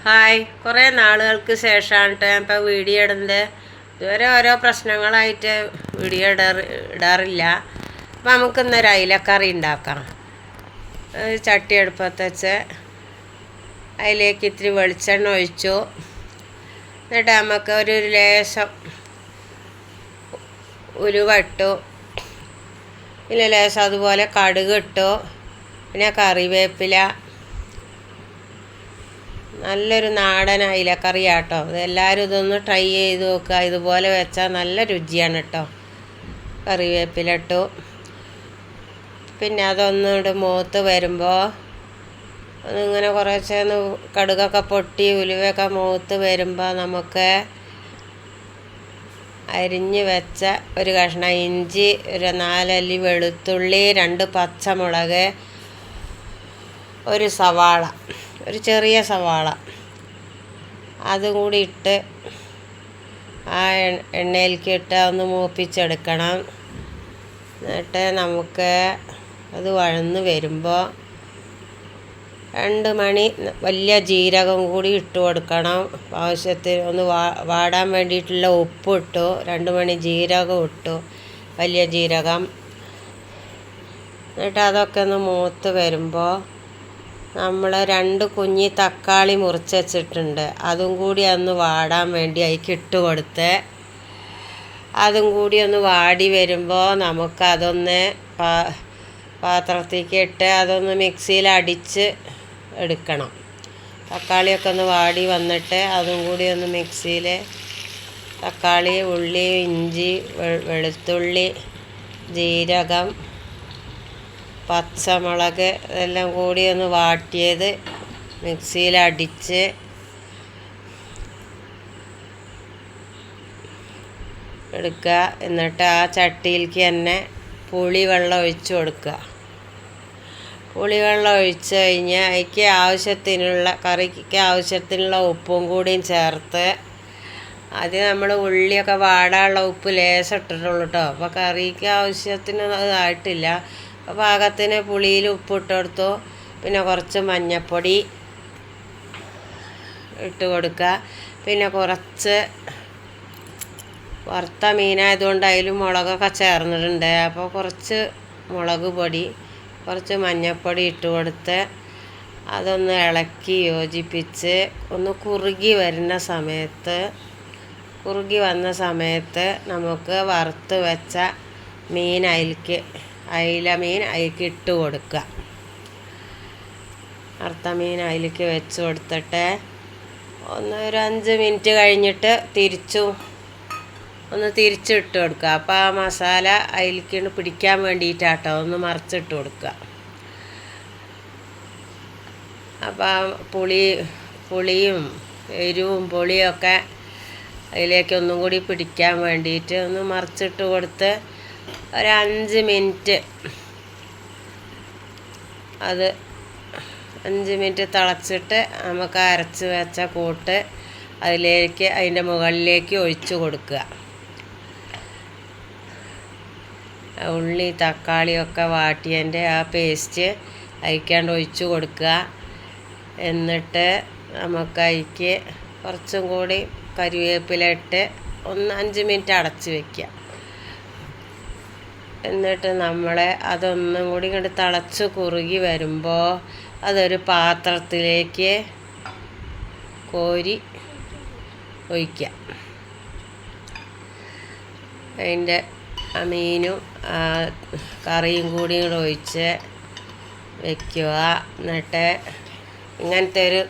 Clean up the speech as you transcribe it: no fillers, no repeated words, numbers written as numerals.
Hi, കുറേ നാളുകൾക്ക് ശേഷമാണ് ഞാൻ ഇപ്പോൾ വീഡിയോ ഇടുന്നത്. ഇതുവരെ ഓരോ പ്രശ്നങ്ങളായിട്ട് വീഡിയോ ഇടാറില്ല. അപ്പം നമുക്കിന്നൊരു അയിലക്കറി ഉണ്ടാക്കാം. ചട്ടി അടുപ്പത്ത് വെച്ച് അതിലേക്ക് ഇത്തിരി വെളിച്ചെണ്ണ ഒഴിച്ചു. എന്നിട്ട് നമുക്ക് ഒരു ലേശം ഉലുവ ഇട്ടു, പിന്നെ ലേശം അതുപോലെ കടുക് ഇട്ടു, പിന്നെ കറിവേപ്പില. നല്ലൊരു നാടൻ അയിലക്കറിയാട്ടോ. ഇതെല്ലാവരും ഇതൊന്ന് ട്രൈ ചെയ്ത് നോക്കുക. ഇതുപോലെ വെച്ചാൽ നല്ല രുചിയാണ് കേട്ടോ. കറിവേപ്പില ഇട്ടു. പിന്നെ അതൊന്നുകൂടെ മൂത്ത് വരുമ്പോൾ ഇങ്ങനെ കുറച്ചൊന്ന് കടുകൊക്കെ പൊട്ടി ഉലുവയൊക്കെ മൂത്ത് വരുമ്പോൾ നമുക്ക് അരിഞ്ഞ് വെച്ച ഒരു കഷ്ണം ഇഞ്ചി, ഒരു 4 അല്ലി വെളുത്തുള്ളി, 2 പച്ചമുളക്, ഒരു സവാള, ഒരു ചെറിയ സവാള, അതും കൂടി ഇട്ട് ആ എണ്ണയിലേക്ക് ഇട്ട് ഒന്ന് മൂപ്പിച്ചെടുക്കണം. എന്നിട്ട് നമുക്ക് അത് വഴന്ന് വരുമ്പോൾ 2 മണി വലിയ ജീരകം കൂടി ഇട്ട് കൊടുക്കണം. ആവശ്യത്തിന് ഒന്ന് വാടാൻ വേണ്ടിയിട്ടുള്ള ഉപ്പ് ഇട്ടു, 2 മണി ജീരകം ഇട്ടു, വലിയ ജീരകം. എന്നിട്ട് അതൊക്കെ ഒന്ന് മൂത്ത് വരുമ്പോൾ നമ്മൾ 2 കുഞ്ഞി തക്കാളി മുറിച്ച് വെച്ചിട്ടുണ്ട്, അതും കൂടി ഒന്ന് വാടാൻ വേണ്ടി അതിലേക്ക് ഇട്ട് കൊടുത്ത് അതും കൂടി ഒന്ന് വാടി വരുമ്പോൾ നമുക്കതൊന്ന് പാത്രത്തേക്ക് ഇട്ട് അതൊന്ന് മിക്സിയിൽ അടിച്ച് എടുക്കണം. തക്കാളിയൊക്കെ ഒന്ന് വാടി വന്നിട്ട് അതും കൂടി ഒന്ന് മിക്സിയിൽ തക്കാളി, ഉള്ളി, ഇഞ്ചി, വെളുത്തുള്ളി, ജീരകം, പച്ചമുളക് ഇതെല്ലാം കൂടി ഒന്ന് വാട്ടിയത് മിക്സിയിൽ അടിച്ച് എടുക്കുക. എന്നിട്ട് ആ ചട്ടിയിലേക്ക് തന്നെ പുളിവെള്ളം ഒഴിച്ച് കൊടുക്കുക. പുളിവെള്ളം ഒഴിച്ച് കഴിഞ്ഞാൽ അതിക്ക് ആവശ്യത്തിനുള്ള കറിക്ക് ആവശ്യത്തിനുള്ള ഉപ്പും കൂടിയും ചേർത്ത്, അത് നമ്മൾ ഉള്ളിയൊക്കെ വാടാനുള്ള ഉപ്പ് ലേശം ഇട്ടിട്ടുള്ളൂ കേട്ടോ. അപ്പോൾ കറിക്ക് ആവശ്യത്തിന് അതായിട്ടില്ല. അപ്പോൾ പാകത്തിന് പുളിയിൽ ഉപ്പിട്ട് കൊടുത്തു. പിന്നെ കുറച്ച് മഞ്ഞൾപ്പൊടി ഇട്ട് കൊടുക്കുക. പിന്നെ കുറച്ച് വറുത്ത മീനായതുകൊണ്ട് അതിൽ മുളകൊക്കെ ചേർന്നിട്ടുണ്ട്. അപ്പോൾ കുറച്ച് മുളക് പൊടി, കുറച്ച് മഞ്ഞൾപ്പൊടി ഇട്ട് കൊടുത്ത് അതൊന്ന് ഇളക്കി യോജിപ്പിച്ച് ഒന്ന് കുറുകി വന്ന സമയത്ത് നമുക്ക് വറുത്ത് വെച്ച മീൻ അയില മീൻ അതിലേക്ക് ഇട്ട് കൊടുക്കുക. വറുത്ത മീൻ അതിലേക്ക് വെച്ച് കൊടുത്തിട്ട് ഒരു 5 മിനിറ്റ് കഴിഞ്ഞിട്ട് തിരിച്ചിട്ട് കൊടുക്കുക. അപ്പോൾ ആ മസാല അതിലേക്ക് പിടിക്കാൻ വേണ്ടിയിട്ടാട്ടോ ഒന്ന് മറിച്ചിട്ട് കൊടുക്കുക. അപ്പോൾ പുളിയും എരിവും പുളിയൊക്കെ അതിലേക്ക് ഒന്നും കൂടി പിടിക്കാൻ വേണ്ടിയിട്ട് ഒന്ന് മറിച്ചിട്ട് കൊടുത്ത് ഒരു 5 മിനിറ്റ് 5 മിനിറ്റ് തിളച്ചിട്ട് നമുക്ക് അരച്ച് വെച്ച കൂട്ട് അതിൻ്റെ മുകളിലേക്ക് ഒഴിച്ച് കൊടുക്കുക. ഉള്ളി തക്കാളിയൊക്കെ വാട്ടിയതിൻ്റെ ആ പേസ്റ്റ് അതിലേക്കാണ്ട് ഒഴിച്ച് കൊടുക്കുക. എന്നിട്ട് നമുക്ക് അതിലേക്ക് കുറച്ചും കൂടി കറിവേപ്പില ഇട്ട് 5 മിനിറ്റ് അടച്ച് വയ്ക്കുക. എന്നിട്ട് അതൊന്നും കൂടി ഇങ്ങോട്ട് തിളച്ച് കുറുകി വരുമ്പോൾ അതൊരു പാത്രത്തിലേക്ക് കോരി ഒഴിക്കുക. അതിൻ്റെ മീനും കറിയും കൂടി ഇങ്ങോട്ട് ഒഴിച്ച് വയ്ക്കുക. എന്നിട്ട് ഇങ്ങനത്തെ ഒരു